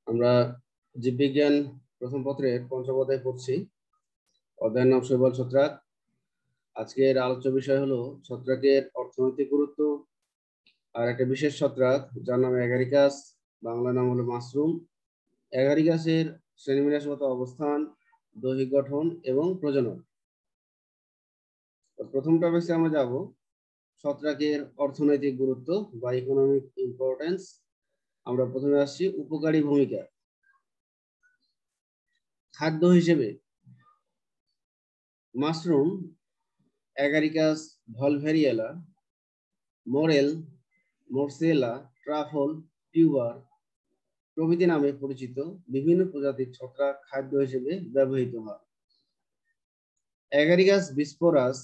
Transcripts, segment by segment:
আমরা জীববিজ্ঞান প্রথম পত্রের পঞ্চম অধ্যায় পড়ছি। অধ্যায়ের নাম শৈবাল ছত্রাক। আজকের আলোচ্য বিষয় হলো ছত্রাকের অর্থনৈতিক গুরুত্ব আর একটা বিশেষ ছত্রাক যার নাম অ্যাগারিকাস, বাংলা নাম হলো মাশরুম। অ্যাগারিকাসের শ্রেণীবিন্যাসগত অবস্থান, দৈহিক গঠন এবং প্রজনন। প্রথম টপিকে আমরা যাব ছত্রাকের অর্থনৈতিক গুরুত্ব বা ইকোনমিক ইম্পর্টেন্স। আমরা প্রথমে আসছি উপকারী ভূমিকা। খাদ্য হিসেবে mushroom, Agaricus Volvariella, morel, Morchella, truffle, Tuber প্রভৃতি নামে পরিচিত বিভিন্ন প্রজাতির ছত্রাক খাদ্য হিসেবে ব্যবহৃত হয়। অ্যাগারিকাস বিস্পোরাস,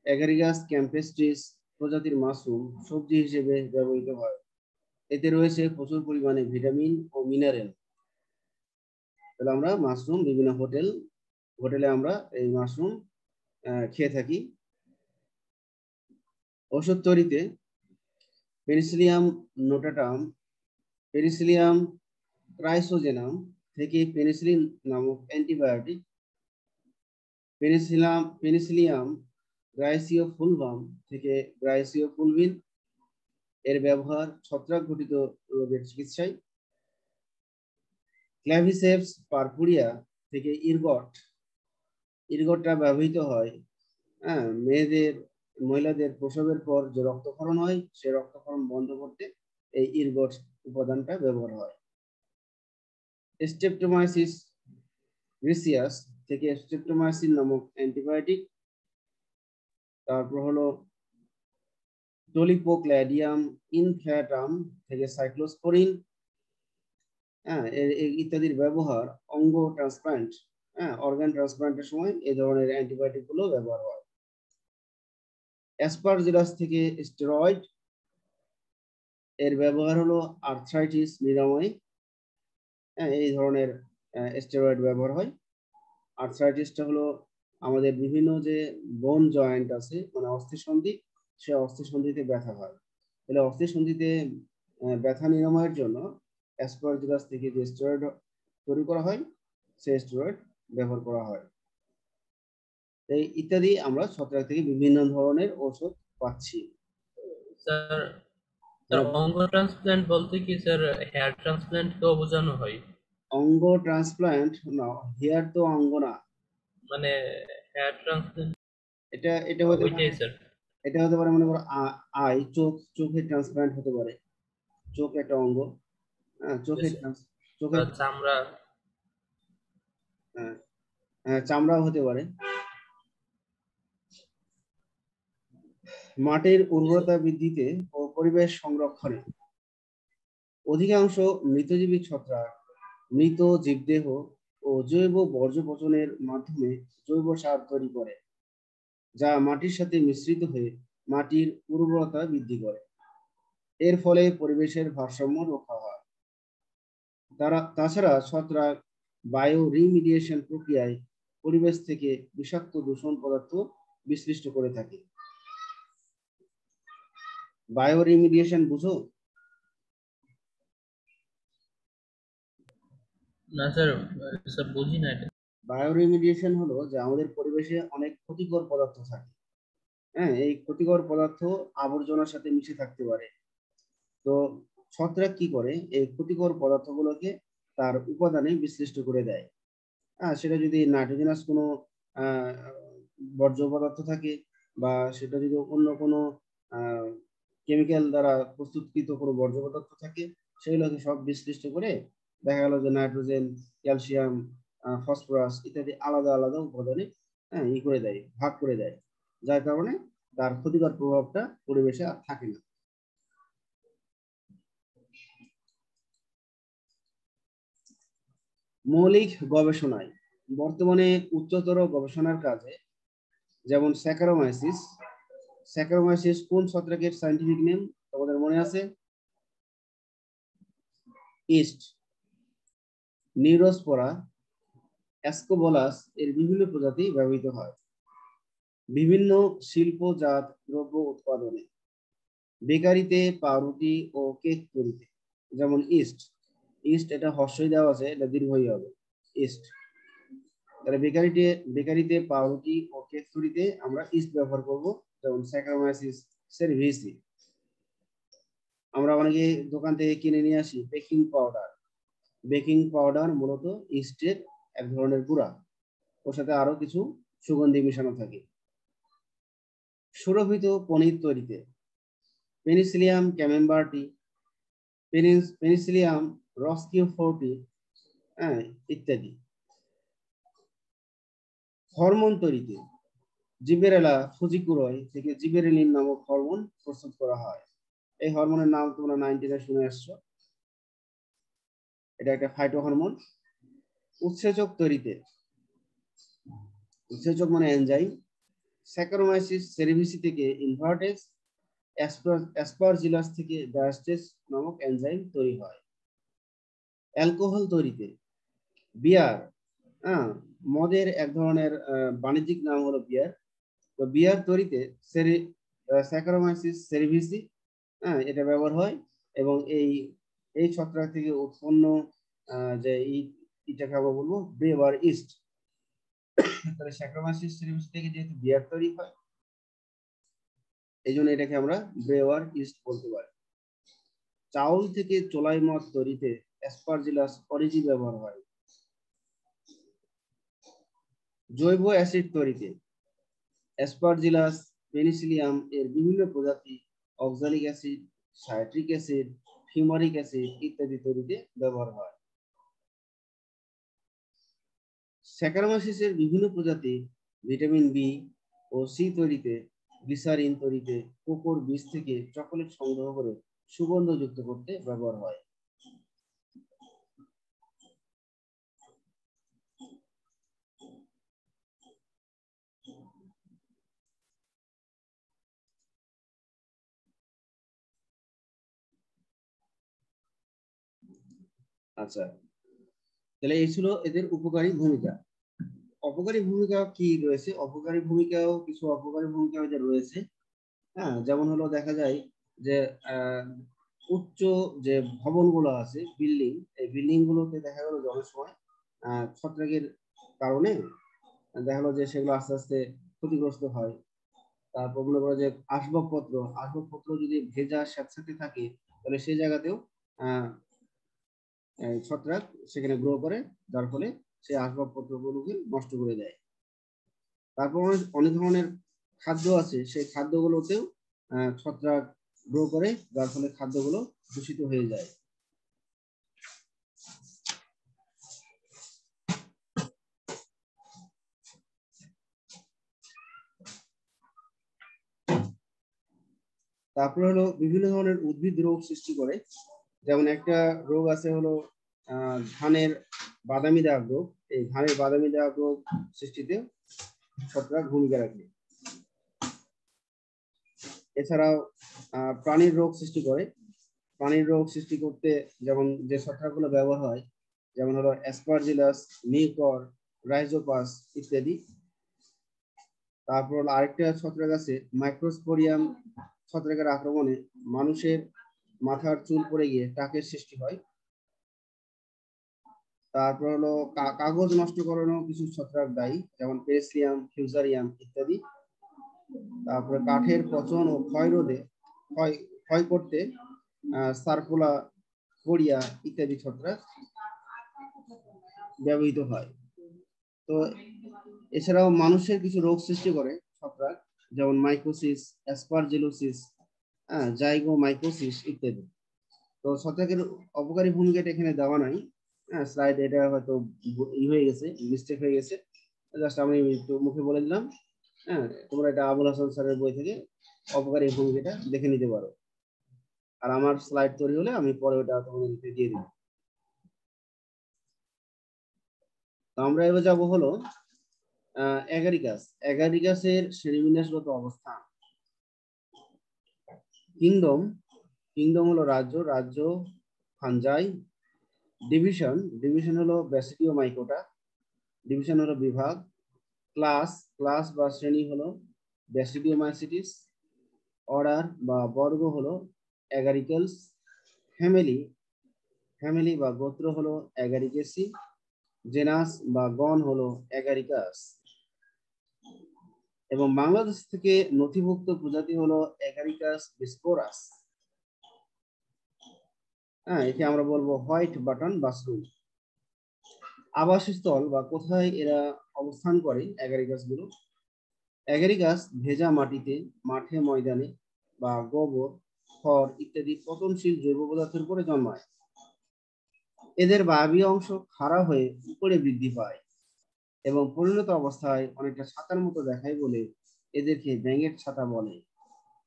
অ্যাগারিকাস ক্যাম্পেস্ট্রিস প্রজাতির মাশরুম সবজি হিসেবে ব্যবহৃত হয়। এতে রয়েছে প্রচুর পরিমাণে ভিটামিন ও মিনারেল। তাহলে আমরা মাশরুম বিভিন্ন হোটেলে আমরা এই মাশরুম খেয়ে থাকি। ওষুধ তৈরিতে পেনিসিলিয়াম নোটাটাম, পেনিসিলিয়াম ক্রাইসোজেনাম থেকে পেনিসিলিন নামক অ্যান্টিবায়োটিক, পেনিসিলিয়াম গ্রাইসিওফুলভাম থেকে গ্রাইসিওফুলভিন এর ব্যবহার ছত্রাক ঘটিত রোগের চিকিৎসায়। ক্ল্যাভিসেপস পারপুরিয়া থেকে ইরগটটা ব্যবহৃত হয় মহিলাদের প্রসবের পর যে রক্তক্ষরণ হয় সে রক্তক্ষরণ বন্ধ করতে এই ইরগট উপাদানটা ব্যবহার হয়। স্ট্রেপ্টোমাইসিস রিসিয়াস থেকে স্ট্রেপ্টোমাইসিন নামক অ্যান্টিবায়োটিক। তারপর হলো টলিপোক্ল্যাডিয়াম ইনফ্ল্যাটাম থেকে সাইক্লোস্পোরিন ইত্যাদির ব্যবহার অঙ্গ ট্রান্সপ্লান্ট, অর্গান ট্রান্সপ্লান্টের সময় এই ধরনের অ্যান্টিবায়োটিক গুলো ব্যবহার হয়। অ্যাসপারজিলাস থেকে স্টেরয়েড এর ব্যবহার হলো আর্থ্রাইটিস নিরাময়। এই ধরনের স্টেরয়েড ব্যবহার হয়। আর্থ্রাইটিসটা হলো আমাদের বিভিন্ন যে বোন জয়েন্ট আছে, মানে অস্থিসন্ধি, সে অস্থিসন্ধিতে ব্যথা হয়। তাহলে অস্থিসন্ধিতে ব্যথা নিরাময়ের জন্য অ্যাসপারজিলাস থেকে যে স্টেরয়েড তৈরি করা হয় সেই স্টেরয়েড ব্যবহার করা হয়। এই ইত্যাদি আমরা ছত্রাক থেকে বিভিন্ন ধরনের ওষুধ পাচ্ছি। স্যার, অঙ্গ ট্রান্সপ্ল্যান্ট বলতে কি স্যার হেয়ার ট্রান্সপ্ল্যান্ট কেও বোঝানো হয়? অঙ্গ ট্রান্সপ্ল্যান্ট না, হেয়ার তো অঙ্গ না, মানে হেয়ার ট্রান্সপ্ল্যান্ট এটা হতে পারে, ওইটাই স্যার। এটা হতে পারে মনে করো আই, চোখের ট্রান্সপ্ল্যান্ট হতে পারে। চোখ একটা অঙ্গ, চোখের চামড়া, চামড়াও হতে পারে। মাটির উর্বরতা বৃদ্ধিতে ও পরিবেশ সংরক্ষণে অধিকাংশ মৃতজীবী ছত্রাক মৃত জীবদেহ ও জৈব বর্জ্য পচনের মাধ্যমে জৈব সার তৈরি করে, যা মাটির সাথে মিশ্রিত হয়ে মাটির উর্বরতা বৃদ্ধি করে। এর ফলে পরিবেশের ভারসাম্য রক্ষা হয়। তাছাড়া ছত্রাক বায়ো রিমিডিয়েশন প্রক্রিয়ায় পরিবেশ থেকে বিষাক্ত দূষণ পদার্থ বিশ্লিষ্ট করে থাকে। বায়ো রিমিডিয়েশন বুঝো? না স্যার, সব বুঝি না এটা। বায়ো রিমিডিয়েশন হলো যে আমাদের পরিবেশে অনেক ক্ষতিকর পদার্থ থাকে, এই ক্ষতিকর পদার্থ আবর্জনার সাথে মিশে থাকতে পারে। তো ছত্রাক কি করে, এই ক্ষতিকর পদার্থগুলোকে তার উপাদানে বিশ্লিষ্ট করে দেয়। সেটা যদি নাইট্রোজেনাস কোনো বর্জ্য পদার্থ থাকে, বা সেটা যদি অন্য কোনো কেমিক্যাল দ্বারা প্রস্তুতকৃত কোনো বর্জ্য পদার্থ থাকে, সেগুলোকে সব বিশ্লিষ্ট করে দেখা গেল যে নাইট্রোজেন, ক্যালসিয়াম, ফসফরাস ইত্যাদি আলাদা আলাদা উপাদানে করে দেয়, ভাগ করে দেয়, যার কারণে তার ক্ষতিকর প্রভাবটা পরিবেশে আর থাকে না। মৌলিক গবেষণায় বর্তমানে উচ্চতর গবেষণার কাজে, যেমন স্যাকারোমাইসিস। স্যাকারোমাইসিস কোন ছত্রাকের সায়েন্টিফিক নেম তোমাদের মনে আছে? ইস্ট। নিউরোস্পোরা, অ্যাসকোবোলাস এর বিভিন্ন প্রজাতি ব্যবহৃত হয় বিভিন্ন শিল্পজাত দ্রব্য উৎপাদনে, বেকারিতে, পাউরুটি ও কেক তৈরিতে। যেমন ইস্ট, ইস্ট এটা হর্ষই দেওয়া আছে, এটা দীর্ঘই হবে, ইস্ট। তাহলে বেকারিতে, পাউরুটি ও কেক তৈরিতে আমরা ইস্ট ব্যবহার করব, যেমন স্যাকারোমাইসিস সেরভিসি। আমরা অনেকে দোকান থেকে কিনে নিয়ে আসি বেকিং পাউডার। বেকিং পাউডার মূলত ইস্টের এক ধরনের গুঁড়া, ওর সাথে আরো কিছু সুগন্ধি মিশানো থাকে। সুরভিত পনির তৈরিতে পেনিসিলিয়াম ক্যামেম্বারটি, পেনিসিলিয়াম রস্কিউফোর্টি, ইত্যাদি। হরমোন তৈরিতে জিবেরেলা ফুজিকুরয় থেকে জিবেরেলিন নামক হরমোন প্রস্তুত করা হয়। এই হরমোনের নাম তোমরা 19 শুনে আসছো, এটা একটা ফাইটো হরমোন। উৎসেচক তৈরিতে, উৎসেচক মানে এনজাইম, স্যাকারোমাইসিস সেরিভিসি থেকে ইনভার্টেজ, অ্যাসপারজিলাস থেকে ডায়াস্টেস নামক এনজাইম তৈরি হয়। অ্যালকোহল তৈরিতে বিয়ার, মদের এক ধরনের বাণিজ্যিক নাম হলো বিয়ার। তো বিয়ার তৈরিতে স্যাকারোমাইসিস সেরিভিসি এটা ব্যবহার হয়, এবং এই ছত্রাক থেকে উৎপন্ন যে এটাকে আমরা বলবো ব্রেওয়ার ইস্ট। তাহলে স্যাকারোমাইসিস সেরিভিসি থেকে যেহেতু বিয়ার তৈরি হয়, এই জন্য এটাকে আমরা ব্রেওয়ার ইস্ট বলতে পারি। চাউল থেকে চোলাই মদ তৈরিতে অ্যাসপারজিলাস অরিজি ব্যবহার হয়। জৈব অ্যাসিড তৈরিতে অ্যাসপারজিলাস পেনিসিলিয়াম এর বিভিন্ন প্রজাতি, oxalic acid, citric acid, fumaric acid ইত্যাদি তৈরিতে ব্যবহার হয়। স্যাকারোমাইসিসের বিভিন্ন প্রজাতি ভিটামিন বি ও সি তৈরিতে, গ্লিসারিন তৈরিতে, কোকোর বীজ থেকে চকোলেট সংগ্রহ করে সুগন্ধযুক্ত করতে ব্যবহার হয়। আচ্ছা, তাহলে এই ছিল এদের উপকারী ভূমিকা। অপকারী ভূমিকা কি রয়েছে? অপকারী ভূমিকাও কিছু অপকারী ভূমিকা এদের রয়েছে। যেমন হলো দেখা যায় যে উচ্চ যে ভবনগুলো আছে, বিল্ডিং, এই বিল্ডিং গুলোতে দেখা গেল যে অনেক সময় ছত্রাকের কারণে দেখা গেলো যে সেগুলো আস্তে আস্তে ক্ষতিগ্রস্ত হয়। তারপর মনে করো যে আসবাবপত্র যদি ভেজা স্যাঁতস্যাঁতে থাকে, তাহলে সেই জায়গাতেও ছত্রাক সেখানে গ্রো করে, যার ফলে সেই আসবাবপত্রগুলোকে নষ্ট করে দেয়। তারপর অনেক ধরনের খাদ্য আছে, সেই খাদ্যগুলোতেও ছত্রাক গ্রো করে, যার ফলে খাদ্যগুলো দূষিত হয়ে যায়। তারপরে হলো বিভিন্ন ধরনের উদ্ভিদ রোগ সৃষ্টি করে। যেমন একটা রোগ আছে হলো ধানের বাদামি দাগ রোগ। এই ধানের বাদামি দাগ রোগ সৃষ্টিতে ছত্রাক ভূমিকা রাখে। এছাড়াও প্রাণীর রোগ সৃষ্টি করে। প্রাণীর রোগ সৃষ্টি করতে যেমন যে ছত্রাকগুলো ব্যবহার হয়, যেমন হলো অ্যাসপারজিলাস, মিউকর, রাইজোপাস ইত্যাদি। তারপর আরেকটা ছত্রাক আছে মাইক্রোস্পোরিয়াম ছত্রাকের আক্রমণে মানুষের মাথার চুল পড়ে গিয়ে টাকের সৃষ্টি হয়। তারপর হলো কাগজ নষ্ট করানো কিছু ছত্রাক দায়ী, যেমন পেরিসিলিয়াম, ফিউজারিয়াম ইত্যাদি। তারপরে কাঠের পচন ও ক্ষয় রোধে ক্ষয় করতে সার্কুলা কোরিয়া ইত্যাদি ছত্রাক ব্যবহৃত হয়। তো এছাড়াও মানুষের কিছু রোগ সৃষ্টি করে ছত্রাক, যেমন মাইকোসিস, অ্যাসপারজিলোসিস, জাইগোমাইকোসিস ইত্যাদি। তো ছত্রাকের অপকারী ভূমিকাটা এখানে দেওয়া নাই, স্লাইড এটা হয়তো হয়ে গেছে, মিস্টেক হয়ে গেছে, জাস্ট আমি একটু মুখে বলে দিলাম। হ্যাঁ, তোমরা এটা আবুল হাসান স্যারের বই থেকে অপকারী ভূমিকাটা দেখে নিতে পারো। আর আমার স্লাইড তৈরি হলে আমি পরে ওটা তোমাদেরকে দিয়ে দিব। তো আমরা এবার যাব হলো অ্যাগারিকাস। অ্যাগারিকাসের শ্রেণীবিন্যাসগত অবস্থান। কিংডম, কিংডম হলো রাজ্য, রাজ্য ফানজাই। ডিভিশন, ডিভিশন হলো ব্যাসিডিও মাইকোটা, ডিভিশন হলো বিভাগ। ক্লাস, ক্লাস বা শ্রেণী হলো ব্যাসিডিও মাইসিটিস। অর্ডার বা বর্গ হলো অ্যাগারিকালস। ফ্যামিলি, ফ্যামিলি বা গোত্র হলো অ্যাগারিকেসি। জেনাস বা গণ হলো অ্যাগারিকাস। এবং বাংলাদেশ থেকে নথিভুক্ত প্রজাতি হলো অ্যাগারিকাস বিস্পোরাস। হ্যাঁ, একে আমরা বলবো হোয়াইট বাটন মাশরুম। আবাসস্থল বা কোথায় এরা অবস্থান করে অ্যাগারিকাস গুলো? অ্যাগারিকাস ভেজা মাটিতে, মাঠে, ময়দানে বা গোবর, খড় ইত্যাদি পচনশীল জৈব পদার্থের উপরে জন্মায়। এদের বায়বীয় অংশ খাড়া হয়ে উপরে বৃদ্ধি পায় এবং পরিণত অবস্থায় অনেকটা ছাতার মতো দেখায় বলে এদেরকে ব্যাঙের ছাতা বলে।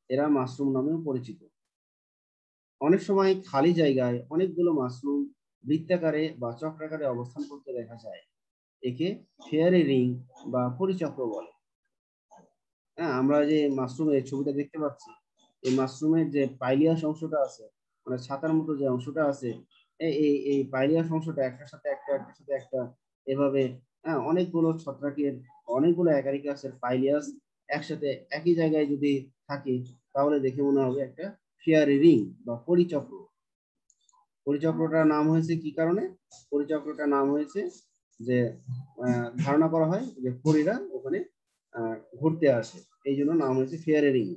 এরা মাশরুম নামেও পরিচিত। অনেক সময় খালি জায়গায় অনেকগুলো মাশরুম বৃত্তাকারে বা চক্রাকারে অবস্থান করতে দেখা যায়। একে ফেয়ারি রিং বা পরিচক্র বলে। হ্যাঁ, আমরা যে মাশরুমের ছবিটা দেখতে পাচ্ছি, এই মাশরুমের যে পাইলিয়াস অংশটা আছে, মানে ছাতার মতো যে অংশটা আছে, এই পাইলিয়াস অংশটা একটার সাথে একটা, একটার সাথে একটা, এভাবে হ্যাঁ অনেকগুলো ছত্রাকের, অনেকগুলো অ্যাগারিকাসের পাইলিয়াস একসাথে একই জায়গায় যদি থাকে, তাহলে দেখে মনে হবে একটা ফেয়ারি রিং বা পরিচক্র। পরিচক্রটার নাম হয়েছে কি কারণে? পরিচক্রটার নাম হয়েছে যে ধারণা করা হয় যে পরীরা ওখানে ঘুরতে আসে, এই জন্য নাম হয়েছে ফেয়ারি রিং।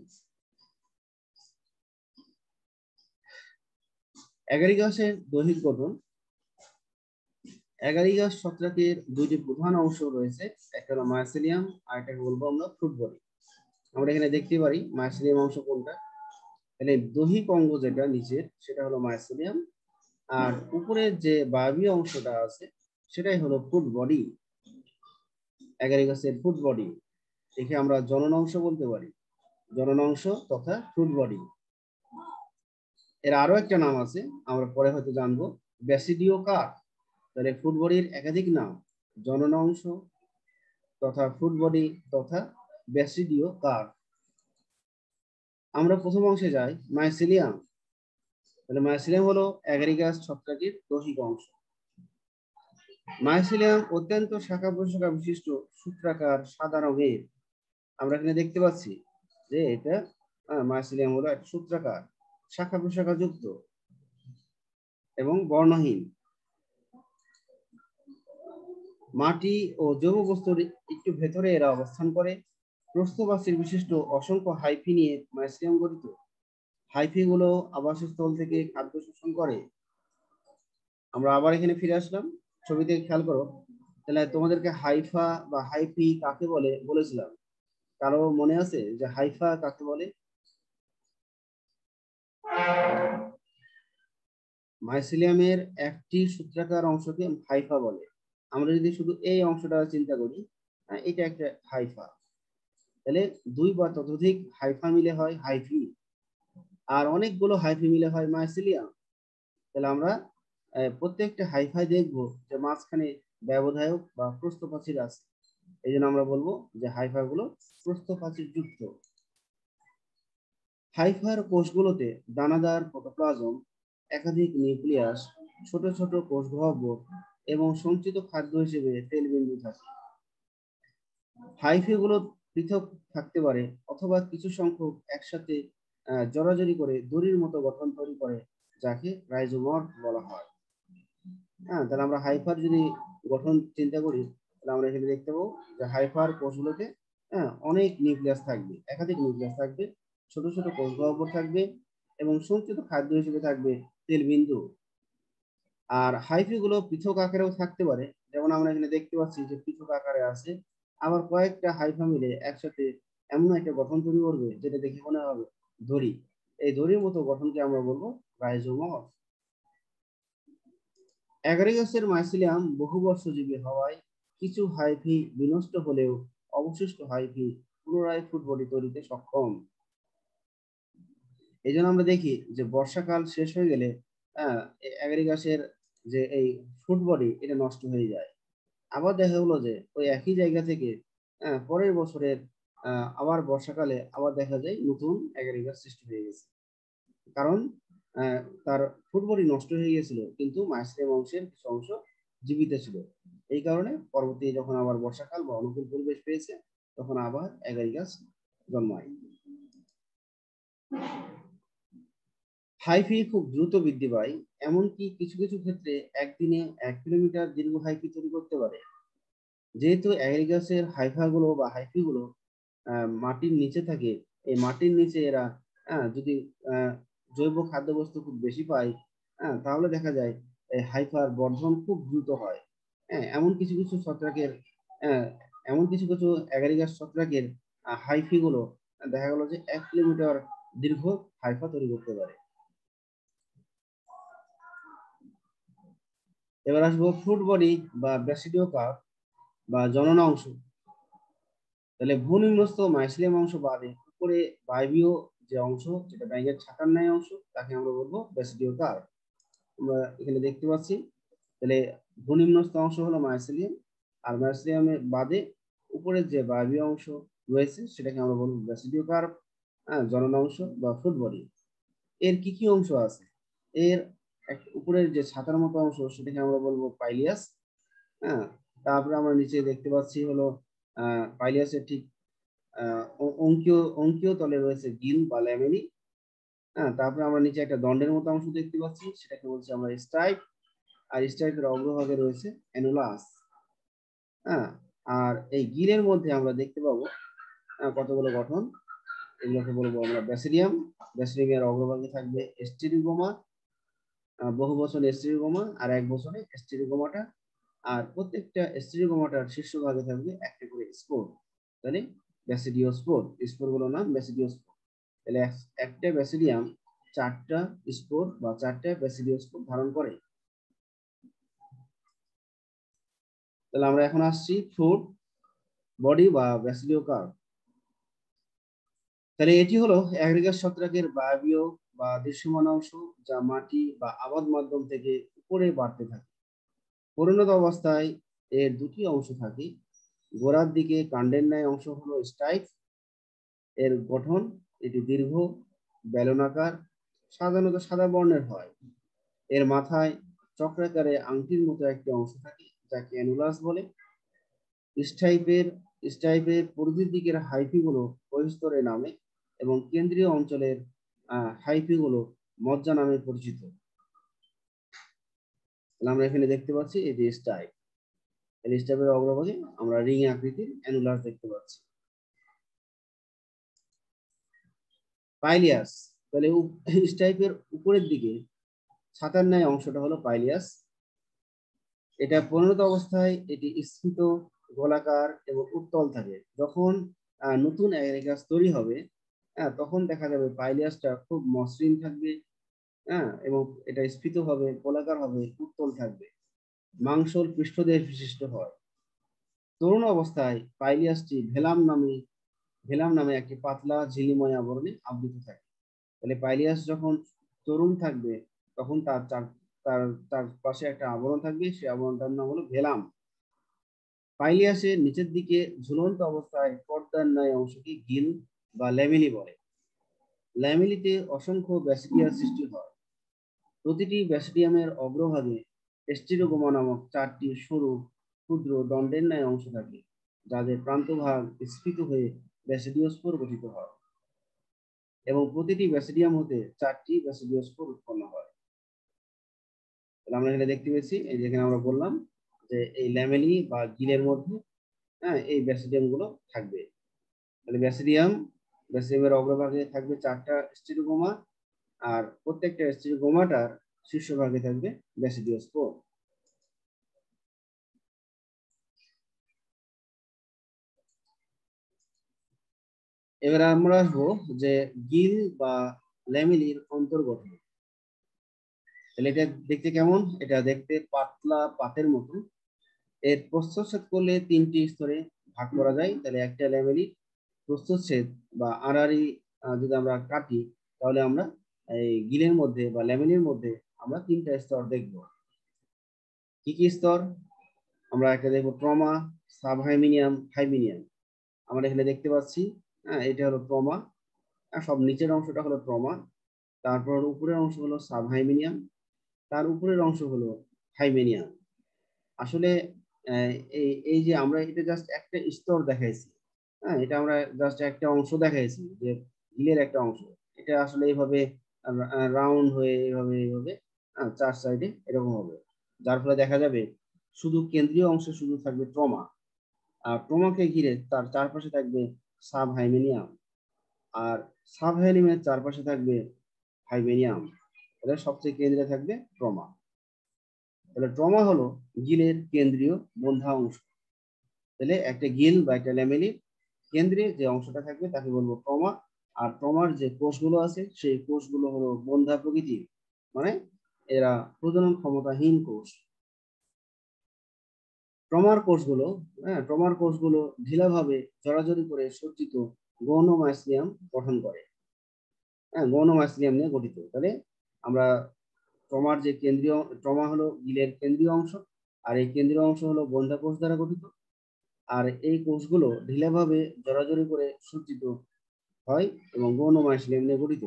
অ্যাগারিকাসের দৈহিক গঠন। অ্যাগারিকাস ছত্রাকের দুইটি প্রধান অংশ রয়েছে, একটা হলো মাইসেলিয়াম আর একটা বলবো আমরা ফ্রুট বডি। আমরা এখানে দেখতে পারি মাইসেলিয়াম অংশ কোনটা, তাহলে দৈহিক অঙ্গ যেটা নিচের সেটা হলো মাইসেলিয়াম, আর উপরের যে বায়বীয় অংশটা আছে সেটাই হলো ফ্রুট বডি। অ্যাগারিকাসের ফ্রুট বডি, একে আমরা জনন অংশ বলতে পারি, জনন অংশ তথা ফ্রুট বডি। এর আরো একটা নাম আছে, আমরা পরে হয়তো জানবো, ব্যাসিডিও কার। তাহলে ফ্রুট বডির একাধিক নাম, জনন অংশ তথা ফ্রুট বডি তথা ব্যাসিডিও কার। আমরা প্রথম অংশে যাই, মাইসিলিয়াম। তাহলে মাইসিলিয়াম হলো অ্যাগারিকাস ছত্রাকের দৈহিক অংশ। মাইসিলিয়াম অত্যন্ত শাখা প্রশাখা বিশিষ্ট সূত্রাকার সাদা রঙের। আমরা এখানে দেখতে পাচ্ছি যে এটা মাইসিলিয়াম হলো একটা সূত্রাকার, শাখা প্রশাখা যুক্ত এবং বর্ণহীন। মাটি ও জৈব বস্তুর একটু ভেতরে এরা অবস্থান করে। প্রস্থবাসীর বিশিষ্ট অসংখ্য হাইফি নিয়ে মাইসিলিয়াম গঠিত। হাইফি গুলো আবাসস্থল থেকে খাদ্য শোষণ করে। আমরা আবার এখানে ফিরে আসলাম, ছবিতে খেয়াল করো, তাহলে তোমাদেরকে হাইফা বা হাইফি কাকে বলে বলেছিলাম, কারো মনে আছে যে হাইফা কাকে বলে? মাইসিলিয়ামের একটি সূত্রাকার অংশকে হাইফা বলে। আমরা যদি শুধু এই অংশটা চিন্তা করি, এটা একটা হাইফা। তাহলে দুই বা ততোধিক হাইফা মিলে হয় হাইফি, আর অনেকগুলো হাইফি মিলে হয় মাইসিলিয়াম। তাহলে আমরা প্রত্যেকটা হাইফাই দেখবো যে মাঝখানে ব্যবধায়ক বা প্রস্থপ্রাচীর আছে, এই জন্য আমরা বলবো যে হাইফা গুলো প্রস্থপ্রাচীর যুক্ত। হাইফার কোষগুলোতে দানাদার প্রোটোপ্লাজম, একাধিক নিউক্লিয়াস, ছোট ছোট কোষ গহ্বর এবং সঞ্চিত খাদ্য হিসেবে তেল বিন্দু থাকে। হাইফিগুলো পৃথক থাকতে পারে অথবা কিছু সংখ্যক একসাথে জড়াজড়ি করে দড়ির মতো গঠন তৈরি করে, যাকে রাইজোমর বলা হয়। হ্যাঁ, তাহলে আমরা হাইফার যদি গঠন চিন্তা করি, তাহলে আমরা এখানে দেখতে পাবো যে হাইফার কোষগুলোতে অনেক নিউক্লিয়াস থাকবে, একাধিক নিউক্লিয়াস থাকবে, ছোট ছোট কোষ গহ্বর থাকবে এবং সঞ্চিত খাদ্য হিসেবে থাকবে তেল বিন্দু। আর হাইফি গুলো পৃথক আকারেও থাকতে পারে, যেমন আমরা এখানে দেখতে পাচ্ছি যে পৃথক আকারে আছে। আবার কয়েকটা হাইফা মিলে একসাথে এমন একটা গঠন তৈরি করবে যেটা দেখে মনে হবে দড়ি। এই দড়ির মতো গঠনকে আমরা বলবো রাইজোমর। অ্যাগারিকাসের মাইসিলিয়াম বহুবর্ষজীবী হওয়ায় কিছু হাইফি বিনষ্ট হলেও অবশিষ্ট হাইফি পুনরায় ফুড বডি তৈরিতে সক্ষম। এই জন্য আমরা দেখি যে বর্ষাকাল শেষ হয়ে গেলে অ্যাগ্রিগাসের যে এই ফুড বডি এটা নষ্ট হয়ে যায়। আবার দেখা গেলো যে ওই একই জায়গা থেকে পরের বছরের আবার বর্ষাকালে আবার দেখা যায় নতুন অ্যাগ্রিগাস সৃষ্টি হয়ে গেছে, কারণ তার ফুড বডি নষ্ট হয়ে গেছিল কিন্তু মাইসিলিয়াম অংশের কিছু অংশ জীবিত ছিল। এই কারণে পরবর্তী যখন আবার বর্ষাকাল বা অনুকূল পরিবেশ পেয়েছে তখন আবার অ্যাগ্রিগাস জন্মায়। হাইফি খুব দ্রুত বৃদ্ধি পায়, এমনকি কিছু কিছু ক্ষেত্রে একদিনে 1 কিলোমিটার দীর্ঘ হাইফি তৈরি করতে পারে। যেহেতু অ্যাগ্রিগাসের হাইফাগুলো বা হাইফিগুলো মাটির নিচে থাকে, এই মাটির নিচে এরা যদি জৈব খাদ্যবস্তু খুব বেশি পায় তাহলে দেখা যায় এই হাইফার বর্ধন খুব দ্রুত হয়। এমন কিছু কিছু ছত্রাকের এমন কিছু কিছু অ্যাগ্রিগাস ছত্রাকের হাইফিগুলো দেখা গেল যে 1 কিলোমিটার দীর্ঘ হাইফা তৈরি করতে পারে। এবার আসবো ফ্রুট বডি বা ব্যাসিডিও কার্প বা জনন অংশ। তাহলে ভূনিম্নস্থ মাইসিলিয়াম অংশ বাদে উপরে বায়বীয় যে অংশ, যেটা ব্যাঙের ছাতার ন্যায় অংশ, তাকে আমরা বলবো ব্যাসিডিও কার্প। আমরা এখানে দেখতে পাচ্ছি তাহলে ভূনিম্নস্থ অংশ হলো মাইসিলিয়াম, আর মাইসিলিয়ামের বাদে উপরের যে বায়বীয় অংশ রয়েছে সেটাকে আমরা বলবো ব্যাসিডিও কার্প, জনন অংশ বা ফ্রুট বডি। এর কি কি অংশ আছে? এর উপরের যে ছাতার মতো অংশ সেটাকে আমরা বলবো পাইলিয়াস। তারপরে আমরা নিচে দেখতে পাচ্ছি হলো পাইলিয়াসের ঠিক অঙ্কীয় তলে রয়েছে গিল বা ল্যামেলি। তারপরে আমরা নিচে একটা দণ্ডের মতো অংশ দেখতে পাচ্ছি, সেটাকে বলছি আমরা স্টাইপ, আর স্টাইপের অগ্রভাগে রয়েছে অ্যানুলাস। আর এই গিলের মধ্যে আমরা দেখতে পাবো কতগুলো গঠন, এগুলোকে বলবো আমরা ব্যাসিডিয়াম। ব্যাসিডিয়ামের অগ্রভাগে থাকবে স্টেরিগোমা, বহু বছর স্টেরিগোমা, আর এক বছরে স্টেরিগোমাটা, আর প্রত্যেকটা স্টেরিগোমাটার শীর্ষভাগে থাকবে একটা করে স্পোর, তাহলে ব্যাসিডিও স্পোর। স্পোরগুলোর নাম ব্যাসিডিও স্পোর। তাহলে একটা ব্যাসিডিয়াম 4টা স্পোর বা 4টা ব্যাসিডিও স্পোর ধারণ করে। তাহলে আমরা এখন আসছি ফ্রুট বডি বা ব্যাসিডিও কার্প। তাহলে এটি হলো অ্যাগ্রিগাস ছত্রাকের বায়বীয় বা দৃশ্যমান অংশ, যা মাটি বা আবাদ মাধ্যম থেকে উপরে বাড়তে থাকে। পরিণত অবস্থায় এর দুটি অংশ থাকে, গোড়ার দিকে কাণ্ডের ন্যায় অংশ হলো স্টাইক। এর গঠন এটি দীর্ঘ বেলনাকার, সাধারণত সাদা বর্ণের হয়। এর মাথায় চক্রাকারে আংটির মতো একটি অংশ থাকে যাকে অ্যানুলাস বলে। স্টাইপের পরিধির দিকের হাইফিগুলো বহিস্তরে নামে এবং কেন্দ্রীয় অঞ্চলের হাইফিগুলো মজ্জা নামে পরিচিত। আমরা এখানে দেখতে পাচ্ছি এই যে স্টাইপ, এই স্টাইপের অগ্রভাগে আমরা রিং আকৃতির অ্যানুলাস দেখতে পাচ্ছি। পাইলিয়াস, তাহলে স্টাইপের উপরের দিকে ছাতার ন্যায় অংশটা হলো পাইলিয়াস। এটা পরিণত অবস্থায় এটি স্ফীত, গোলাকার এবং উত্তল থাকে। যখন নতুন অ্যাগ্রিগাস তৈরি হবে তখন দেখা যাবে পাইলিয়াসটা খুব মসৃণ থাকবে, এবং এটা স্ফীত হবে, গোলাকার হবে, উত্তল থাকবে, মাংসল পৃষ্ঠদেশ বিশিষ্ট হয়। তরুণ অবস্থায় পাইলিয়াসটি ভেলাম নামে একটি পাতলা ঝিলিময় আবরণে আবৃত থাকে। তাহলে পাইলিয়াস যখন তরুণ থাকবে তখন তার পাশে একটা আবরণ থাকবে, সেই আবরণটার নাম হলো ভেলাম। পাইলিয়াসের নিচের দিকে ঝুলন্ত অবস্থায় পর্দার ন্যায় অংশকে গিল বা ল্যামেলি বলে। ল্যামেলিতে অসংখ্য ব্যাসিডিয়া সৃষ্টি হয়। প্রতিটি ব্যাসিডিয়ামের অগ্রভাগে স্টেরোগোমা নামক 4টি সরু ক্ষুদ্র দণ্ডের ন্যায় অংশ থাকে, যাদের প্রান্তভাগ স্ফীত হয়ে ব্যাসিডিওস্পোর গঠিত হয় এবং প্রতিটি ব্যাসিডিয়াম হতে 4টি ব্যাসিডিওস্পোর উৎপন্ন হয়। তাহলে আমরা এখানে দেখতে পেয়েছি, এই যেখানে আমরা বললাম যে এই ল্যামেলি বা গিলের মধ্যে এই ব্যাসিডিয়াম গুলো থাকবে। তাহলে ব্যাসিডিয়ামের অগ্রভাগে থাকবে 4টা স্টেরোগোমা, আর প্রত্যেকটা স্টেরোগোমাটার শীর্ষভাগে থাকবে ব্যাসিডিওস্পোর। এবার আমরা আসবো যে গিল বা ল্যামেলির অন্তর্গঠন। তাহলে এটা দেখতে কেমন? এটা দেখতে পাতলা পাতের মতো। এর প্রস্থচ্ছেদ করলে 3টি স্তরে ভাগ করা যায়। তাহলে একটা ল্যামেলি প্রস্থচ্ছেদ বা আড়াআড়ি যদি আমরা কাটি, তাহলে আমরা এই গিলের মধ্যে বা ল্যামিনের মধ্যে আমরা 3টা স্তর দেখব। কি কি স্তর? আমরা একটা দেখব ট্রমা, সাবহাইমিনিয়াম, হাইমিনিয়াম। আমরা এখানে দেখতে পাচ্ছি, এটা হলো ট্রমা, সব নিচের অংশটা হলো ট্রমা, তারপর উপরের অংশ হলো সাবহাইমিনিয়াম, তার উপরের অংশ হলো হাইমেনিয়াম। আসলে এই এই যে আমরা এটা জাস্ট একটা স্তর দেখাইছি, এটা আমরা জাস্ট একটা অংশ দেখাইছি যে হিলের একটা অংশ। এটা আসলে এইভাবে রাউন্ড হয়ে এইভাবে এইভাবে 4 সাইডে এরকম হবে, যার ফলে দেখা যাবে শুধু কেন্দ্রীয় অংশে শুধু থাকবে ট্রমা, আর ট্রমাকে ঘিরে তার চারপাশে থাকবে সাবহাইমেনিয়াম, আর সাবহাইমেনিয়ামের চারপাশে থাকবে হাইমেনিয়াম। এটা সবচেয়ে কেন্দ্রে থাকবে ট্রমা। তাহলে ট্রমা হলো গিলের কেন্দ্রীয় বন্ধা অংশ। তাহলে একটা গিল বা একটা ল্যামেলির কেন্দ্রে যে অংশটা থাকবে তাকে বলবো ট্রমা। আর ট্রমার যে কোষগুলো আছে সেই কোষগুলো হলো বন্ধা প্রকৃতির, মানে এরা প্রজনন ক্ষমতাহীন কোষ। ট্রমার কোষগুলো ঢিলাভাবে জড়াজড়ি করে সজ্জিত গৌণ মাইসিলিয়াম গঠন করে। গৌণ মাইসিলিয়াম নিয়ে গঠিত। তাহলে আমরা ট্রমার যে কেন্দ্রীয়, ট্রমা হলো গিলের কেন্দ্রীয় অংশ, আর এই কেন্দ্রীয় অংশ হলো বন্ধা কোষ দ্বারা গঠিত, আর এই কোষগুলো ঢিলাভাবে জড়াজড়ি করে সজ্জিত হয় এবং গৌণ মাইসিলিয়াম নিয়ে গঠিত।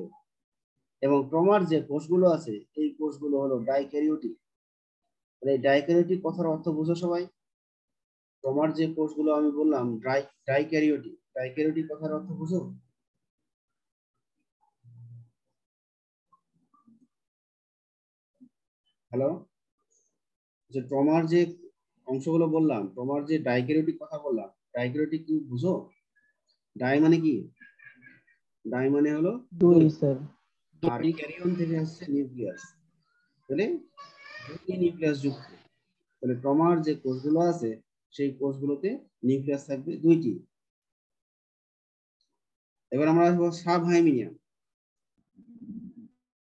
এবং ট্রমার যে কোষগুলো আছে এই কোষগুলো হলো ডাইক্যারিওটিক। এই ডাইক্যারিওটিক কথার অর্থ বুঝো সবাই? ট্রমার যে কোষগুলো আমি বললাম ডাইক্যারিওটিক, ডাইক্যারিওটিক কথার অর্থ বুঝো? হ্যালো, যে ট্রমার যে অংশগুলো বললাম, ট্রমার যে ডাইক্যারিওটিক কথা বললাম, ডাইক্যারিওটিক কি বুঝো? ডাই মানে কি? ডাই মানে হলো দুই দুই, স্যার। আর ক্যারিয়ন থেকে আসছে নিউক্লিয়াস। তাহলে দুটি নিউক্লিয়াস যুক্ত। তাহলে ট্রমার যে কোষগুলো আছে সেই কোষগুলোতে নিউক্লিয়াস থাকবে 2টি। এবার আমরা আসবো সাবহাইমিনিয়াম,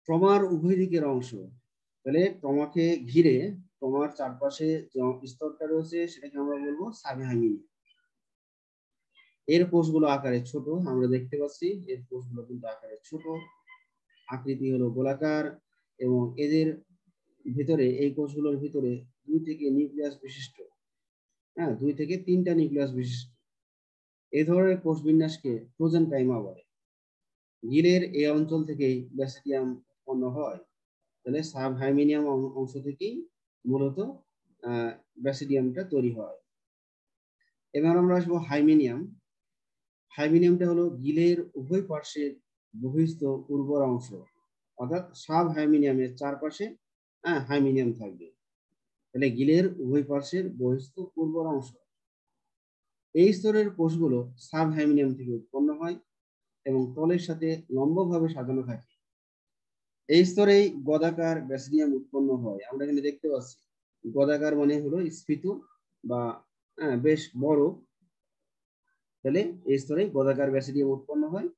ট্রমার উভয় দিকের অংশ। তাহলে ট্রমাকে ঘিরে ট্রমার চারপাশে যে স্তরটা রয়েছে সেটাকে আমরা বলবো সাবহাইমিনিয়াম। এর কোষগুলো আকারে ছোট, আমরা দেখতে পাচ্ছি এর কোষগুলো কিন্তু আকারে ছোট, আকৃতি হলো গোলাকার, এবং এদের ভিতরে, এই কোষগুলোর ভিতরে 2 থেকে নিউক্লিয়াস বিশিষ্ট, 2 থেকে 3টা নিউক্লিয়াস বিশিষ্ট এই ধরনের কোষ বিন্যাসকে প্রোজেনকাইমা বলে। গিলের এই অঞ্চল থেকেই ব্যাসিডিয়াম উৎপন্ন হয়। তাহলে সাবহাইমিনিয়াম অংশ থেকেই মূলত ব্যাসিডিয়ামটা তৈরি হয়। এবার আমরা আসবো হাইমিনিয়াম। হাইমিনিয়ামটা হলো গিলের উভয় পার্শ্বের বহিস্থ উর্বর অংশ, অর্থাৎ সাবহাইমিনিয়ামের চারপাশে হাইমিনিয়াম থাকবে। তাহলে গিলের উভয় পার্শ্বের বহিস্থ উর্বর অংশ, এই স্তরের কোষগুলো সাবহাইমিনিয়াম থেকে উৎপন্ন হয় এবং তলের সাথে লম্বভাবে সাজানো থাকে। এই স্তরেই গদাকার ব্যাসিডিয়াম উৎপন্ন হয়। আমরা এখানে দেখতে পাচ্ছি গদাকার মানে হলো স্ফীত বা বেশ বড়। তাহলে এই স্তরে গদাকার ব্যাসিডিয়াম উৎপন্ন হয়।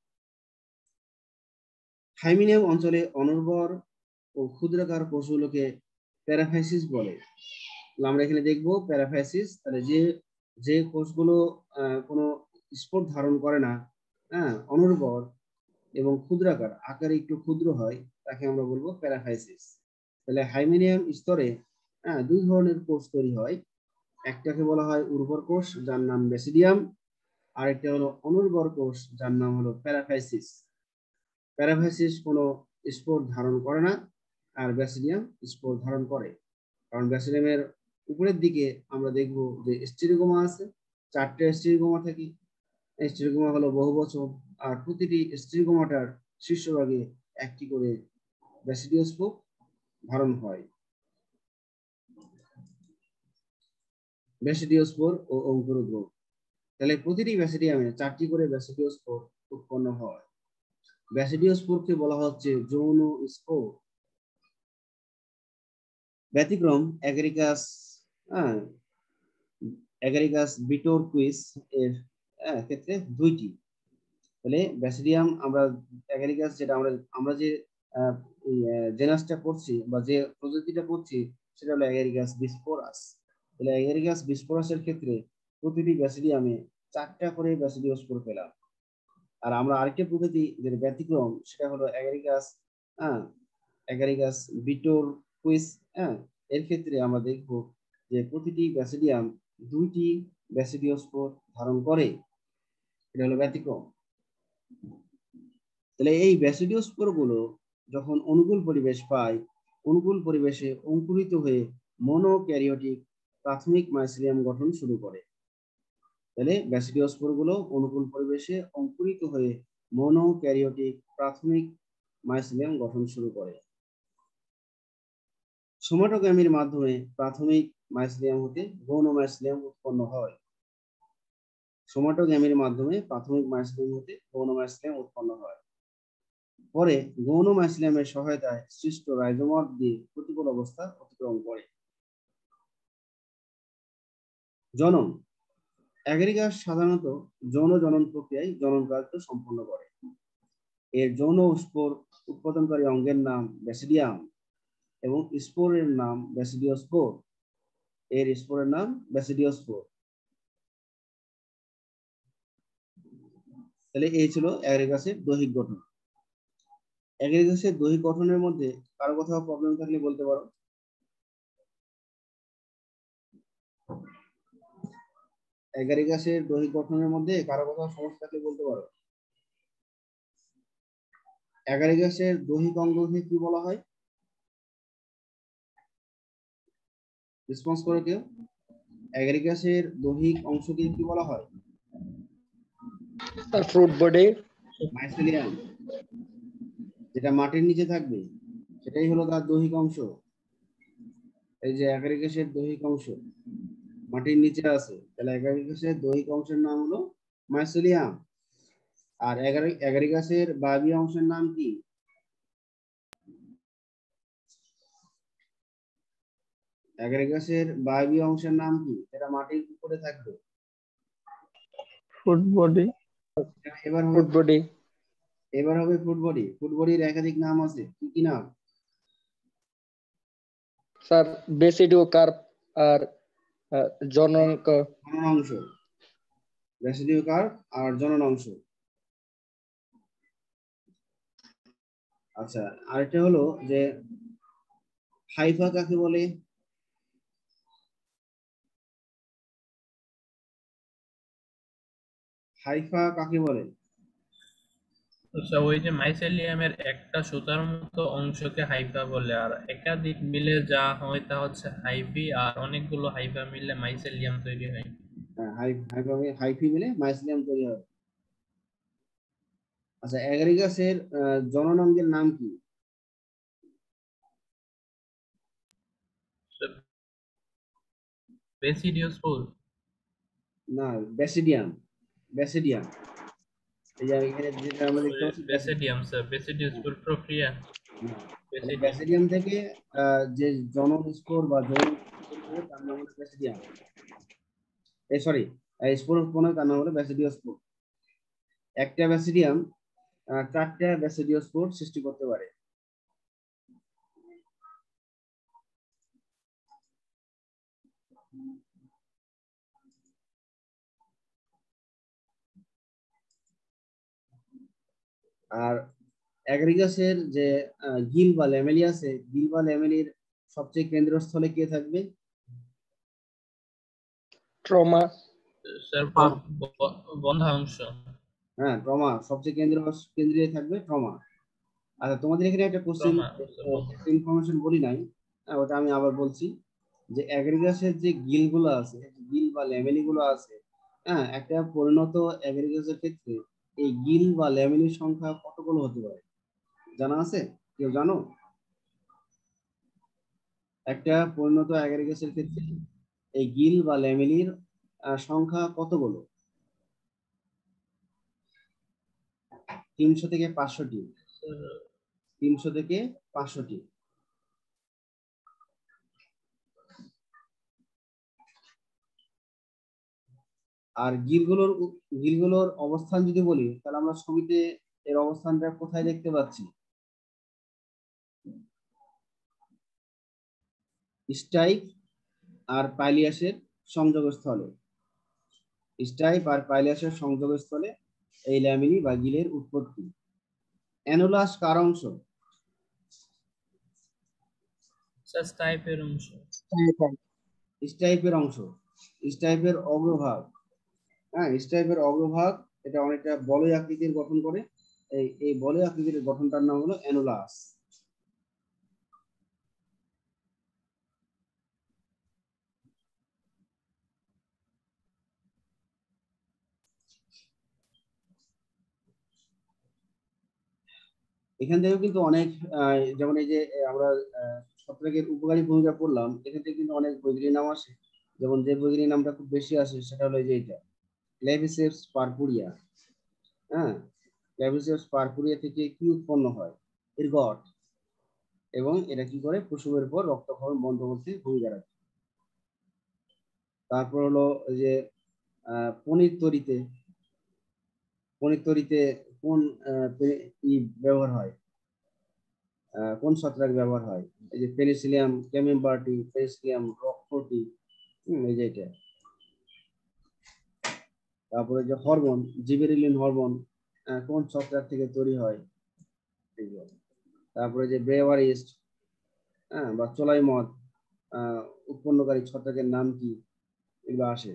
হাইমিনিয়াম অঞ্চলে অনুর্বর ও ক্ষুদ্রাকার কোষগুলোকে প্যারাফাইসিস বলে। আমরা এখানে দেখবো প্যারাফাইসিস, তাহলে যে যে কোষগুলো কোনো স্পোর ধারণ করে না, অনুর্বর এবং ক্ষুদ্রাকার, আকারে একটু ক্ষুদ্র হয়, তাকে আমরা বলবো প্যারাফাইসিস। তাহলে হাইমিনিয়াম স্তরে 2 ধরনের কোষ তৈরি হয়। একটাকে বলা হয় উর্বর কোষ যার নাম ব্যাসিডিয়াম, আর একটা হলো অনুর্বর কোষ যার নাম হলো প্যারাফাইসিস। প্যারাফাইসিস কোনো স্পোর ধারণ করে না, আর ব্যাসিডিয়াম স্পোর ধারণ করে। কারণ ব্যাসিডিয়ামের উপরের দিকে আমরা দেখব যে স্টেরিগোমা আছে, 4টে স্টেরিগোমা থাকে। স্টেরিগোমা হলো বহুবচন, আর প্রতিটি স্টেরিগোমাটার শীর্ষভাগে একটি করে ব্যাসিডিওস্পোর ধারণ হয়। ব্যাসিডিওস্পোর ও অঙ্কুরোদ্গম। তাহলে প্রতিটি ব্যাসিডিয়ামে 4টি করে ব্যাসিডিওস্পোর উৎপন্ন হয়। ব্যাসিডিওস্পোরকে বলা হচ্ছে যৌন স্পোর। ব্যতিক্রম অ্যাগারিকাস, অ্যাগারিকাস বিটোরকুইস এর ক্ষেত্রে 2টি। তাহলে ব্যাসিডিয়াম, আমরা অ্যাগারিকাস যেটা আমরা যে জেনাসটা করছি বা যে প্রজাতিটা করছি সেটা হলো অ্যাগারিকাস বিস্পোরাস। তাহলে অ্যাগারিকাস বিস্পোরাসের ক্ষেত্রে প্রতিটি ব্যাসিডিয়ামে 4টা করে ব্যাসিডিওস্পোর পেলাম। আর আমরা আরেকটা প্রকৃতি যেটা ব্যতিক্রম সেটা হলো অ্যাগারিকাস, হ্যাঁ, অ্যাগারিকাস বিটোরকুইস। হ্যাঁ, এর ক্ষেত্রে আমরা দেখব যে প্রতিটি ব্যাসিডিয়াম 2টি ব্যাসিডিওস্পোর ধারণ করে। এটা হলো ব্যতিক্রম। তাহলে এই ব্যাসিডিওস্পোর গুলো যখন অনুকূল পরিবেশ পায়, অনুকূল পরিবেশে অঙ্কুরিত হয়ে মনোক্যারিওটিক প্রাথমিক মাইসিলিয়াম গঠন শুরু করে। তাহলে ব্যাসিডিওস্পোর গুলো অনুকূল পরিবেশে অঙ্কুরিত হয়ে মনোক্যারিওটিক প্রাথমিক মাইসিলিয়াম গঠন শুরু করে। সোমাটোগ্যামির মাধ্যমে প্রাথমিক মাইসিলিয়াম হতে গৌণ মাইসিলিয়াম উৎপন্ন হয়। সোমাটোগ্যামির মাধ্যমে প্রাথমিক মাইসিলিয়াম হতে গৌণ মাইসিলিয়াম উৎপন্ন হয়। পরে গৌণ মাইসিলিয়ামের সহায়তায় সৃষ্ট রাইজোমার দিয়ে প্রতিকূল অবস্থা অতিক্রম করে। জনন। অ্যাগারিকাস সাধারণত যৌন জনন প্রক্রিয়ায় জনন কার্য সম্পন্ন করে। এর যৌন স্পোর উৎপাদনকারী অঙ্গের নাম ব্যাসিডিয়াম এবং স্পোরের নাম ব্যাসিডিওস্পোর। এর স্পোরের নাম ব্যাসিডিওস্পোর। তাহলে এই ছিল অ্যাগারিকাসের দৈহিক গঠন। অ্যাগারিকাসের দৈহিক গঠনের মধ্যে কারো কোথাও প্রবলেম থাকলে বলতে পারো। অ্যাগারিকাসের দৈহিক গঠনের মধ্যে কারো কোথাও সমস্যা থাকলে বলতে পারো। অ্যাগারিকাসের দৈহিক অঙ্গকে কি বলা হয়? রেসপন্স করে কেউ। অ্যাগারিকাসের দৈহিক অংশকে কি বলা হয়? Fruit body. মাইসেলিয়াম, যেটা মাটির নিচে থাকবে সেটাই হলো তার দৈহিক অংশ। এই যে অ্যাগারিকাসের দৈহিক অংশ মাটির নিচে আছে, তাহলে অ্যাগারিকাসের দৈহিক অংশের নাম হলো মাইসেলিয়াম। আর অ্যাগারিকাসের বায়বীয় অংশের নাম কি? অ্যাগারিকাসের বায়বীয় অংশের নাম কি? এটা মাটির উপরে থাকবে। Food body. এবার ফুড বডি। এবার হবে ফুড বডি। ফুড বডির একাধিক নাম আছে, কি কি নাম? স্যার বেসিডিওকার্প আর জননাঙ্গ। জনন অংশ, ব্যাসিডিওকার্প আর জনন অংশ। আচ্ছা, আরেকটা হলো যে হাইফা কাকে বলে? হাইফা কাকে বলে? আচ্ছা, ওই যে মাইসেলিয়ামের একটা সুতার মতো অংশকে হাইফা বলে, আর একাধিক মিলে যা হয় তা হচ্ছে হাইফি, আর অনেকগুলো হাইফা মিলে মাইসেলিয়াম তৈরি হয়। হ্যাঁ, হাইফি মিলে মাইসিলিয়াম তৈরি হয়। আচ্ছা, অ্যাগারিকাসের জনন অঙ্গের নাম কি? বেসিডিওস্পোর। না, ব্যাসিডিয়াম। ব্যাসিডিয়াম, এই যে এখানে যেটা আমরা দেখতে পাচ্ছি ব্যাসিডিয়াম। বেসিডিয়াম স্যার, বেসিডিওস্পোর প্রক্রিয়া। হ্যাঁ, তাহলে বেসিডিয়াম। ব্যাসিডিয়াম থেকে যে জনন স্পোর বা যৌন স্পোর হবে তার নাম হলো ব্যাসিডিয়াম। এই সরি, স্পোর উৎপন্ন হয় তার নাম হলো ব্যাসিডিওস্পোর। একটা ব্যাসিডিয়াম 4টা ব্যাসিডিওস্পোর সৃষ্টি করতে পারে। আর অ্যাগারিকাসের যে গিল বা ল্যামেলি আছে, গিল বা ল্যামেলির সবচেয়ে কেন্দ্রস্থলে কে থাকবে? ট্রমা। স্যার বন্ধা অংশ। হ্যাঁ, ট্রমা সবচেয়ে কেন্দ্রে থাকবে ট্রমা। আচ্ছা, তোমাদের এখানে একটা কোশ্চেন ট্রমা বন্ধ। ইনফরমেশন বলি নাই, ওটা আমি আবার বলছি যে অ্যাগ্রিগাসের যে গিল গুলো আছে, গিল বা ল্যামেলি গুলো আছে, হ্যাঁ, একটা পরিণত অ্যাগ্রিগাসের ক্ষেত্রে এই গিল বা ল্যামেলির সংখ্যা কতগুলো হতে পারে জানা আছে? কেউ জানো? একটা পরিণত অ্যাগ্রিগাসের ক্ষেত্রে এই গিল বা ল্যামেলির সংখ্যা কতগুলো? 300 থেকে 500টি। স্যার 300 থেকে 500টি। আর গিলগুলোর অবস্থান যদি বলি, তাহলে আমরা ছবিতে এর অবস্থানটা কোথায় দেখতে পাচ্ছি? স্টাইপ আর পাইলিয়াসের সংযোগস্থলে। স্টাইপ আর পাইলিয়াসের সংযোগস্থলে এই ল্যামিনি বা গিলের উৎপত্তি। অ্যানুলাস কার অংশ? স্যার স্টাইপের অংশ। স্টাইপের অংশ, স্টাইপের অগ্রভাগ। হ্যাঁ, স্টাইপের অগ্রভাগ এটা অনেকটা বলয় আকৃতির গঠন করে। এই বলয় আকৃতির গঠনটার নাম হলো অ্যানুলাস। এখান থেকেও কিন্তু অনেক যেমন এই যে আমরা ছত্রাকের উপকারী ভূমিকা পড়লাম, এখান থেকে কিন্তু অনেক বৈজ্ঞানিক নাম আসে। যেমন যে বৈজ্ঞানিক নামটা খুব বেশি আসে সেটা হলো এই যে এটা, ক্লেভিসেপস পারপুরিয়া। হ্যাঁ, ক্লেভিসেপস পারপুরিয়া থেকে কি উৎপন্ন হয়? এরগট। এবং এটা কি করে? প্রসবের পর রক্তক্ষরণ বন্ধ করতে ভূমিকা রাখে। তারপর হলো ওই যে পনির তৈরিতে, পনির তৈরিতে কোন ই ব্যবহার হয়, কোন ছত্রাক ব্যবহার হয়? এই যে পেনিসিলিয়াম ক্যামেম্বার্টি, পেনিসিলিয়াম রকফোর্টি, এই যে এটা। তারপরে যে হরমোন, জিবেরেলিন হরমোন কোন ছত্রাক থেকে তৈরি হয়? তারপরে যে ব্রেওয়ারিস্ট বা চোলাই মদ উৎপন্নকারী ছত্রাকের নাম কি? এগুলো আসে।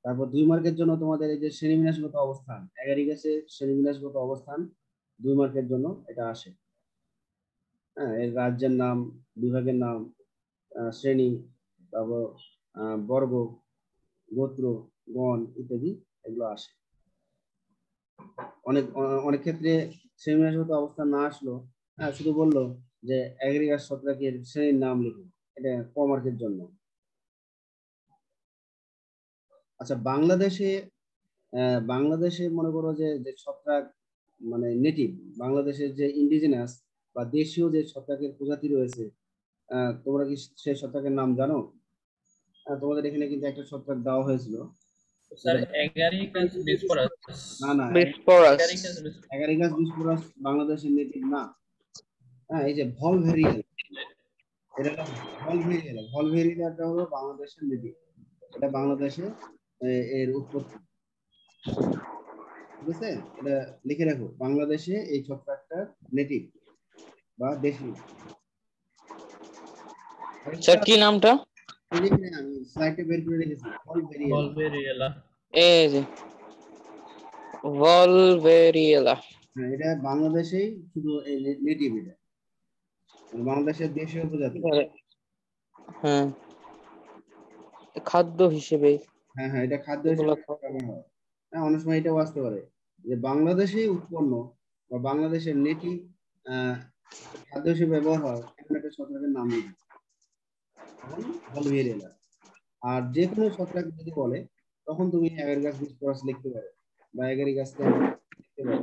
তারপর 2 মার্কের জন্য তোমাদের এই যে শ্রেণীবিন্যাসগত অবস্থান, অ্যাগারিকাসের শ্রেণীবিন্যাসগত অবস্থান 2 মার্কের জন্য এটা আসে। হ্যাঁ, এর রাজ্যের নাম, বিভাগের নাম, শ্রেণী, তারপর বর্গ, গোত্র, গণ ইত্যাদি এগুলো আসে। অনেক অনেক ক্ষেত্রে শ্রেণীবিন্যাসগত অবস্থান না আসলো, শুধু বললো যে অ্যাগ্রিগাস ছত্রাকের শ্রেণীর নাম লিখুন, এটা ক মার্কের জন্য। আচ্ছা, বাংলাদেশে মনে করো যে যে ছত্রাক মানে নেটিভ, বাংলাদেশের যে ইন্ডিজিনাস বা দেশীয় যে ছত্রাকের প্রজাতি রয়েছে, তোমরা কি সেই ছত্রাকের নাম জানো? তোমাদের এখানে কিন্তু একটা ছত্রাক দেওয়া হয়েছিল। Sir Agaricus bisporus. না না, বিস্পোরাস। এগারিকাস বিস্পোরাস বাংলাদেশের নেটিভ না। হ্যাঁ, এই যে ভলভেরিয়া, এটা হলো ভলভেরিয়াটা হলো বাংলাদেশের নেটিভ। এটা বাংলাদেশে এর উৎপত্তি। ঠিক আছে, এটা লিখে রাখো, বাংলাদেশে এই ছত্রাকটা নেটিভ বা দেশি। স্যার কি নামটা? এই যে আমি স্লাইডে বের করে রেখেছি, ভলভেরিয়া। ভলভেরিয়েলা। এই যে ভলভেরিয়েলা। হ্যাঁ, এটা বাংলাদেশেই শুধু এই নেটিভ, এটা বাংলাদেশের দেশীয় প্রজাতি। হ্যাঁ, খাদ্য হিসেবে হ্যাঁ হ্যাঁ, এটা খাদ্য এগুলো হিসেবে ব্যবহার হয়। হ্যাঁ, অনেক সময় এটাও আসতে পারে যে বাংলাদেশেই উৎপন্ন বা বাংলাদেশের নেটিভ খাদ্য হিসেবে ব্যবহার হয় এমন একটা ছত্রাকের নাম লিখি, তখন ভলভেরিয়া। আর যে কোনো ছত্রাক যদি বলে তখন তুমি অ্যাগারিকাস বিস্পোরাস লিখতে পারো বা অ্যাগারিকাস লিখতে পারো।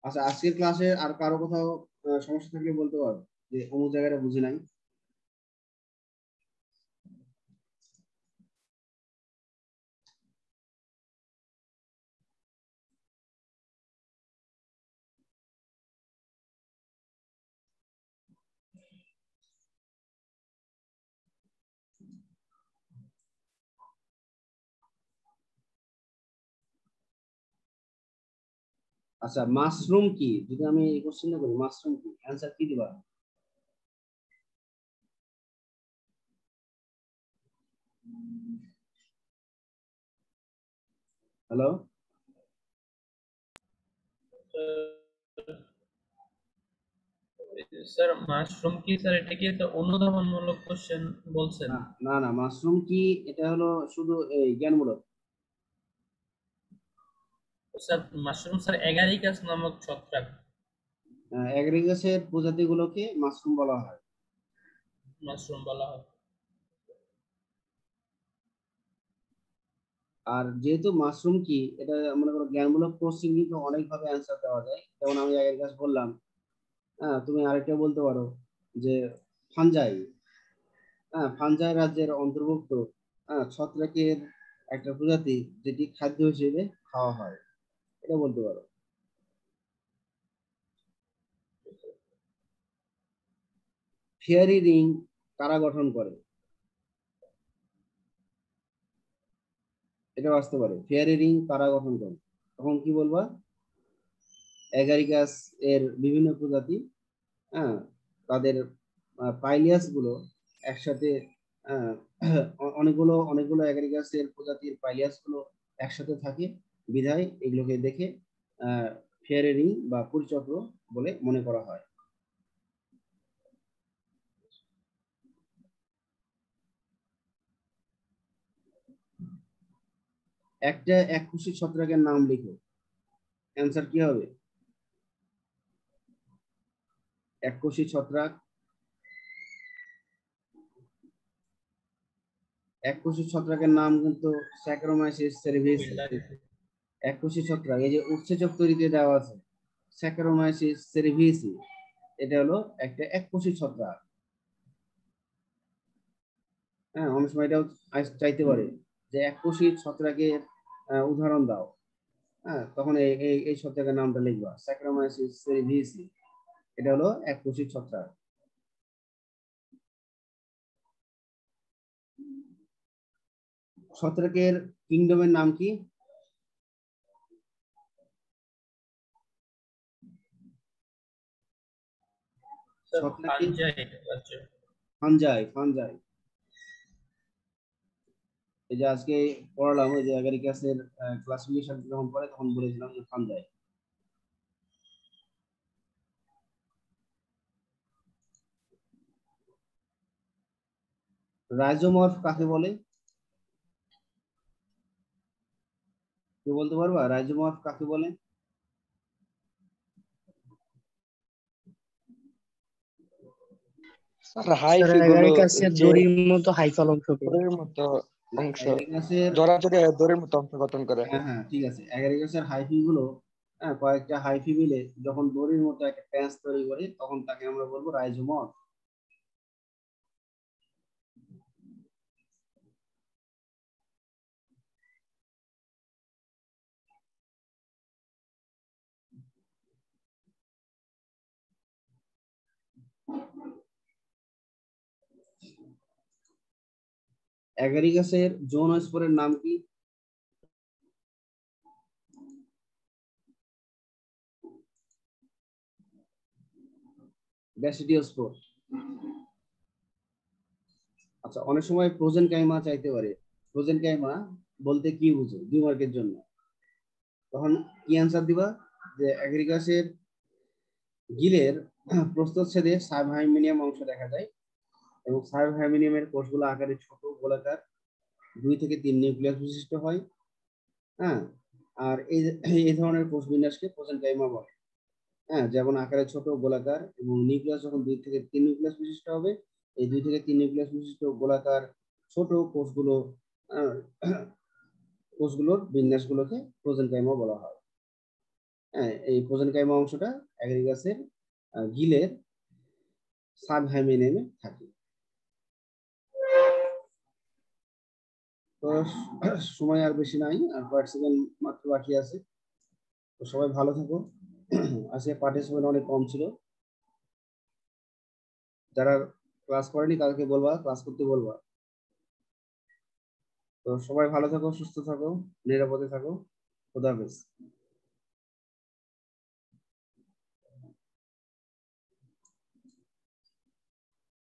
আচ্ছা, আজকের ক্লাসে আর কারো কোথাও সমস্যা থাকলে বলতে পারো যে অমুক জায়গাটা বুঝি নাই। আচ্ছা, মাশরুম কি? যদি আমি এই কোশ্চেনটা করি, মাশরুম কি, অ্যান্সার কি দিবা? হ্যালো, স্যার মাশরুম কি? স্যার এটা কি একটা অনুধাবনমূলক কোশ্চেন বলছেন? না না না, মাশরুম কি এটা হলো শুধু এই জ্ঞানমূলক। স্যার মাশরুম স্যার এগারিকাস নামক ছত্রাক। অ্যাগ্রিগাসের প্রজাতিগুলোকে মাশরুম বলা হয়। মাশরুম বলা হয়। আর যেহেতু মাশরুম কি এটা মনে করো জ্ঞানমূলক কোশ্চেন, কিন্তু অনেকভাবে অ্যান্সার দেওয়া যায়। যেমন আমি অ্যাগ্রিগাস বললাম, তুমি আরেকটা বলতে পারো যে ফানজাই। ফানজাই রাজ্যের অন্তর্ভুক্ত ছত্রাকের একটা প্রজাতি যেটি খাদ্য হিসেবে খাওয়া হয়, এটা বলতে পারো। ফেয়ারি রিং কারা গঠন করে? এটা আসতে পারে, ফেয়ারি রিং কারা গঠন করে, তখন কি বলবা? অ্যাগারিকাস এর বিভিন্ন প্রজাতি, হ্যাঁ, তাদের পাইলিয়াস গুলো একসাথে, অনেকগুলো অ্যাগারিকাসের প্রজাতির পাইলিয়াস গুলো একসাথে থাকে, বিধায় এগুলোকে দেখে ফেয়ারি রিং বা পুরচক্র বলে মনে করা হয়। একটা এককোষী ছত্রাকের নাম লিখো, অ্যান্সার কি হবে? এককোষী ছত্রাক, এককোষী ছত্রাকের নাম কিন্তু স্যাকারোমাইসিস সেরিভিস। এককোষী ছত্রাক, এই যে উৎসেচক তৈরিতে দেওয়া আছে স্যাকারোমাইসিস সেরিভিসি, এটা হলো একটা এককোষী ছত্রাক। হ্যাঁ, অনেক সময় এটাও চাইতে পারে যে এককোষী ছত্রাকের উদাহরণ দাও, হ্যাঁ, তখন এই ছত্রাকের নামটা লিখবা, স্যাকারোমাইসিস সেরিভিসি, এটা হলো এককোষী ছত্রাক। ছত্রাকের কিংডমের নাম কি? Fungi, fungi. এই যে আজকে পড়ালাম, ওই যে অ্যাগারিকাসের ক্লাসিফিকেশন যখন পড়ে তখন বলেছিলাম যে ফানজাই। রাইজোমর্ফ কাকে বলে? কেউ বলতে পারবা রাইজোমর্ফ কাকে বলে? স্যার হাইফি গুলো অ্যাগারিকাসের যে দড়ির মতো হাইফাল অংশকে। দড়ির মতো অংশ, অ্যাগারিকাসের, জড়াজড়ি হয়ে দড়ির মতো অংশ গঠন করে। হ্যাঁ হ্যাঁ ঠিক আছে, অ্যাগারিকাসের হাইফি গুলো, হ্যাঁ, কয়েকটা হাইফি মিলে যখন দড়ির মতো একটা প্যাঁচ তৈরি করে তখন তাকে আমরা বলবো রাইজোমর্ফ। অ্যাগারিকাসের যৌন স্পোরের নাম কি? ব্যাসিডিওস্পোর। আচ্ছা, অনেক সময় ফ্রোজেন কাইমা চাইতে পারে, ফ্রোজেন কাইমা বলতে কি বুঝো 2 মার্কের জন্য, তখন কি অ্যান্সার দিবা? যে অ্যাগারিকাসের গিলের প্রস্থচ্ছেদে সাবহাইমিনিয়াম অংশ দেখা যায় এবং সাবহাইমিনিয়ামের কোষগুলো আকারে ছোট গোলাকার 2 থেকে 3 নিউক্লিয়াস বিশিষ্ট হয়, হ্যাঁ, আর এই ধরনের কোষ বিন্যাসকে প্রোজেনকাইমা বলে। হ্যাঁ, যেমন আকারে ছোট গোলাকার এবং নিউক্লিয়াস যখন 2 থেকে 3 নিউক্লিয়াস বিশিষ্ট হবে, এই 2 থেকে 3 নিউক্লিয়াস বিশিষ্ট গোলাকার ছোট কোষগুলো, কোষগুলোর বিন্যাসগুলোকে প্রোজেনকাইমা বলা হয়। হ্যাঁ, এই প্রোজেনকাইমা অংশটা অ্যাগারিকাসের গিলের সাবহাইমিনিয়ামে থাকে। তো সময় আর বেশি নাই, আর কয়েক সেকেন্ড মাত্র বাকি আছে। তো সবাই ভালো থাকো। আজকে পার্টিসিপেন্ট অনেক কম ছিল, যারা ক্লাস করেনি তাদেরকে বলবা ক্লাস করতে বলবা। তো সবাই ভালো থাকো, সুস্থ থাকো, নিরাপদে থাকো। খোদা হাফেজ।